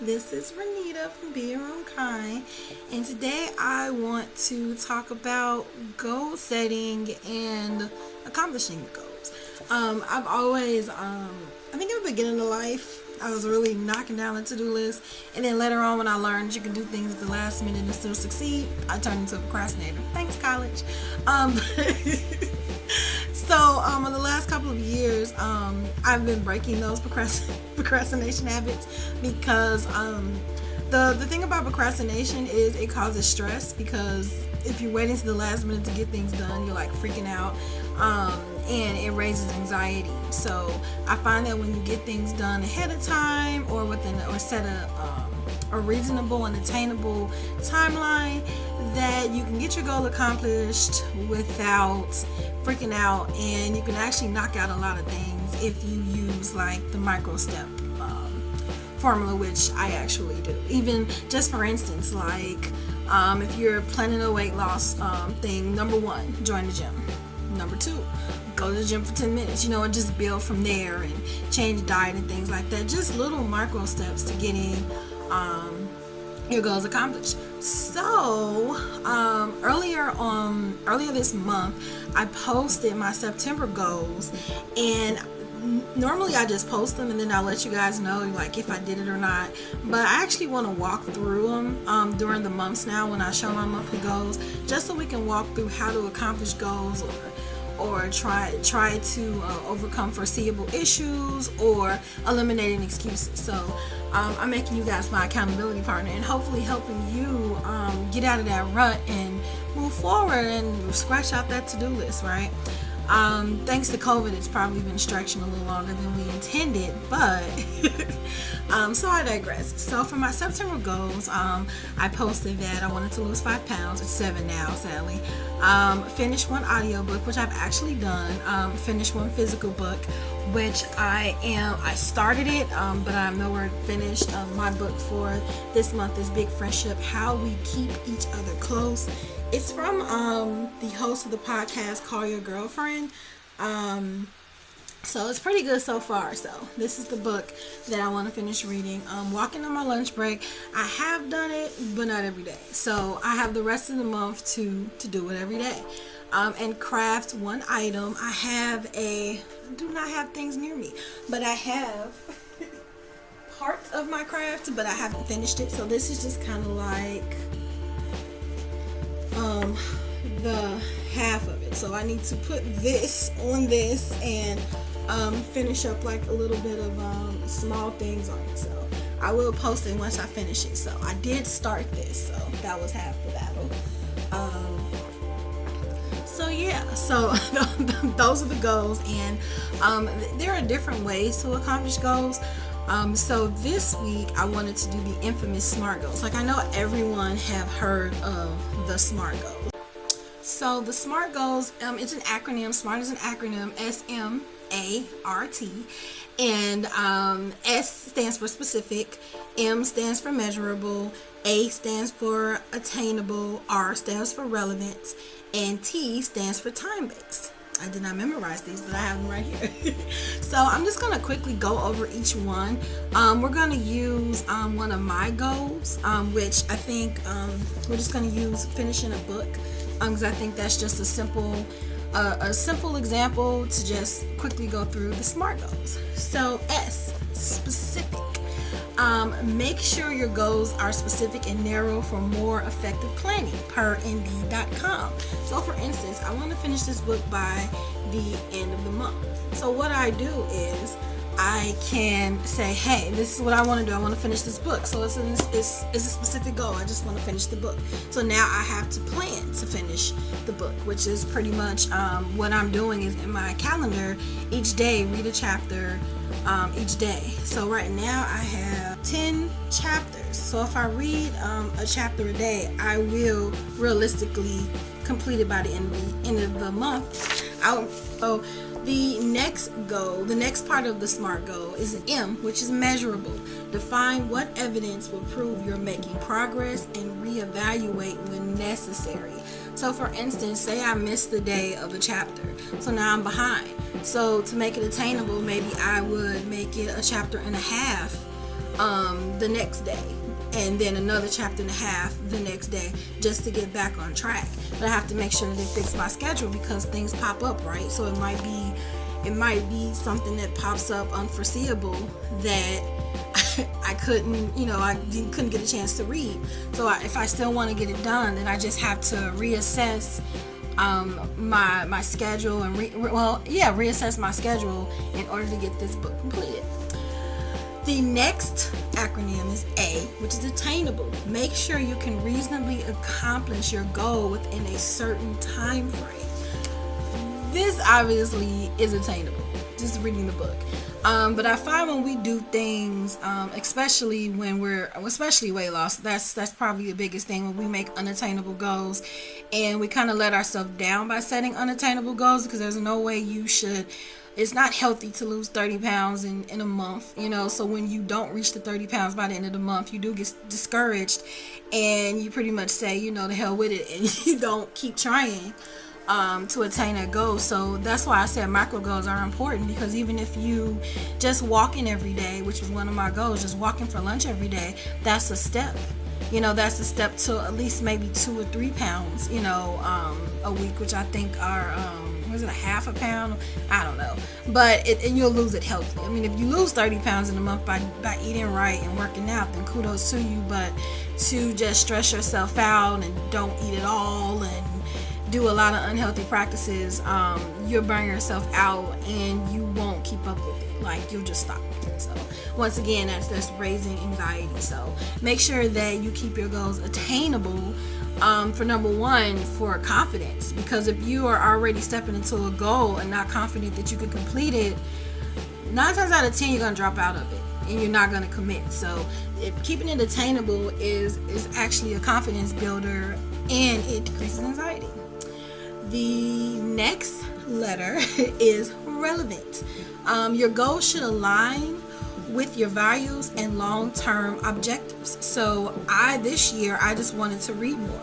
This is Renita from Be Your Own Kind, and today I want to talk about goal setting and accomplishing goals. I've always, I think in the beginning of life, I was really knocking down the to-do list, and then later on when I learned you can do things at the last minute and still succeed, I turned into a procrastinator. Thanks, college. So, in the last couple of years, I've been breaking those procrastination habits because the thing about procrastination is it causes stress, because if you're waiting to the last minute to get things done, you're like freaking out, and it raises anxiety. So I find that when you get things done ahead of time or set a reasonable and attainable timeline, that you can get your goal accomplished without freaking out, and you can actually knock out a lot of things if you use like the micro step formula, which I actually do. Even just for instance, like if you're planning a weight loss thing, number 1, join the gym. Number 2, go to the gym for 10 minutes, and just build from there and change diet and things like that. Just little micro steps to getting your goals accomplished. So earlier this month, I posted my September goals, and normally I just post them and then I'll let you guys know like if I did it or not, but I actually want to walk through them during the months now when I show my monthly goals, just so we can walk through how to accomplish goals, or try to overcome foreseeable issues, or eliminating excuses. So I'm making you guys my accountability partner, and hopefully helping you get out of that rut and move forward and scratch out that to-do list, right? Thanks to COVID, it's probably been stretching a little longer than we intended, but so I digress. So for my September goals, I posted that I wanted to lose 5 pounds. It's 7 now, sadly. Finish 1 audiobook, which I've actually done. Finish 1 physical book, which I started it, but I'm nowhere finished. My book for this month is Big Friendship: How We Keep Each Other Close. It's from the host of the podcast, Call Your Girlfriend. So it's pretty good so far. So this is the book that I want to finish reading. Walking on my lunch break. I have done it, but not every day. So I have the rest of the month to do it every day. And craft 1 item. I do not have things near me, but I have part of my craft, but I haven't finished it. So this is just kind of like the half of it. So I need to put this on this and finish up like a little bit of small things on it. So I will post it once I finish it. So I did start this, so that was half the battle. So yeah, so those are the goals, and there are different ways to accomplish goals. So this week I wanted to do the infamous SMART goals. Like, I know everyone have heard of the SMART goals. So the SMART goals, it's an acronym. SMART is an acronym, S.M.A.R.T. And S stands for specific, M stands for measurable, A stands for attainable, R stands for relevant, and T stands for time-based. I did not memorize these, but I have them right here. So I'm just going to quickly go over each one. We're going to use one of my goals, which I think we're just going to use finishing a book, because I think that's just a simple example to just quickly go through the SMART goals. So S, specific. Make sure your goals are specific and narrow for more effective planning, per nd.com. So for instance, I want to finish this book by the end of the month. So what I do is I can say, hey, this is what I want to do. I want to finish this book. So it's a specific goal. I just want to finish the book. So now I have to plan to finish the book, which is pretty much what I'm doing is in my calendar each day, read a chapter each day. So right now I have 10 chapters. So if I read a chapter a day, I will realistically complete it by the end of the month. So the next goal, the next part of the SMART goal is an M, which is measurable. Define what evidence will prove you're making progress and reevaluate when necessary. So for instance, say I missed the day of a chapter, so now I'm behind. So to make it attainable, maybe I would make it a chapter and a half the next day, and then another chapter and a half the next day, just to get back on track. But I have to make sure that they fix my schedule because things pop up, right? So it might be something that pops up unforeseeable that I couldn't, I couldn't get a chance to read. So if I still want to get it done, then I just have to reassess my schedule and reassess my schedule in order to get this book completed. The next acronym is A, which is attainable. Make sure you can reasonably accomplish your goal within a certain time frame. This obviously is attainable, just reading the book. But I find when we do things, especially weight loss, that's probably the biggest thing, when we make unattainable goals and we kind of let ourselves down by setting unattainable goals, because there's no way it's not healthy to lose 30 pounds in a month, so when you don't reach the 30 pounds by the end of the month, you do get discouraged and you pretty much say, the hell with it, and you don't keep trying to attain that goal. So that's why I said micro goals are important, because even if you just walking every day, which is one of my goals, just walking for lunch every day, that's a step. That's a step to at least maybe 2 or 3 pounds, a week, which I think are, was it a half a pound? I don't know. But and you'll lose it healthy. I mean, if you lose 30 pounds in a month by eating right and working out, then kudos to you. But to just stress yourself out and don't eat at all and do a lot of unhealthy practices, you'll burn yourself out and you won't keep up with it. Like, you'll just stop. So once again, that's raising anxiety. So make sure that you keep your goals attainable, for number one, for confidence, because if you are already stepping into a goal and not confident that you can complete it, 9 times out of 10 you're going to drop out of it and you're not going to commit. So keeping it attainable is actually a confidence builder, and it decreases anxiety. The next letter is relevant. Your goals should align with your values and long-term objectives. So this year I just wanted to read more.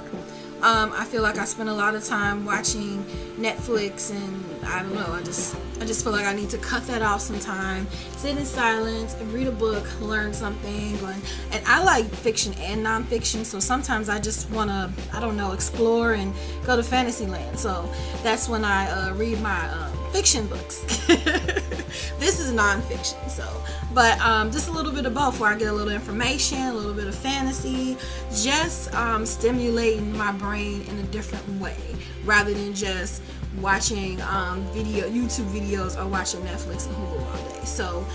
I feel like I spent a lot of time watching Netflix, and I don't know, I just feel like I need to cut that off sometime, sit in silence and read a book, learn something. And I like fiction and nonfiction, so sometimes I just want to, explore and go to fantasy land. So that's when I read my fiction books. This is nonfiction, but just a little bit of both, where I get a little information, a little bit of fantasy, just stimulating my brain in a different way, rather than just watching YouTube videos or watching Netflix and Hulu all day. So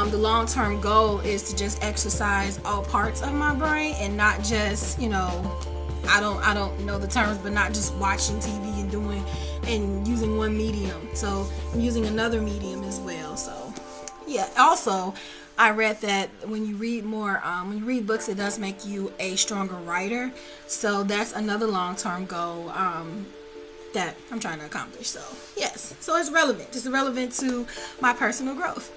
the long-term goal is to just exercise all parts of my brain, and not just, I don't know the terms, but not just watching TV and using one medium. So I'm using another medium as well. So yeah. Also, I read that when you read more, when you read books, it does make you a stronger writer. So that's another long-term goal that I'm trying to accomplish. So yes, so it's relevant. It's relevant to my personal growth.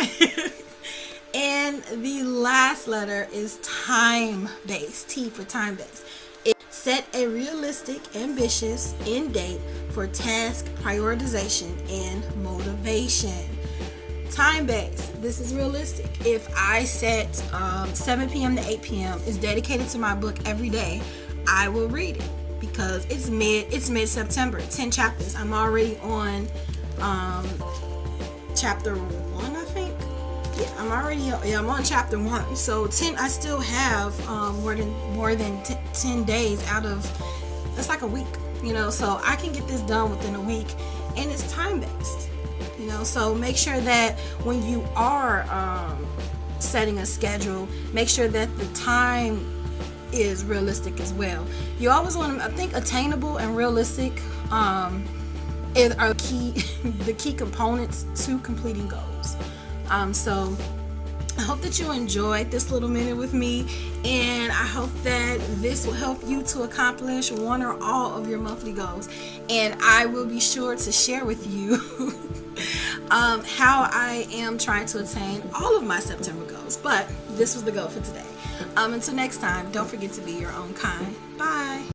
And the last letter is time-based. T for time-based. Set a realistic, ambitious end date for task prioritization and motivation. Time-based. This is realistic. If I set 7 p.m. to 8 p.m. is dedicated to my book every day, I will read it, because it's mid-September, 10 chapters. I'm already on chapter 1, I think. Yeah, I'm on chapter 1. So 10, I still have more than 10 days out of, that's like a week, so I can get this done within a week, and it's time-based, so make sure that when you are setting a schedule, make sure that the time is realistic as well. You always want to, I think attainable and realistic are the key components to completing goals. So I hope that you enjoyed this little minute with me, and I hope that this will help you to accomplish one or all of your monthly goals. And I will be sure to share with you how I am trying to attain all of my September goals. But this was the goal for today. Until next time, don't forget to be your own kind. Bye.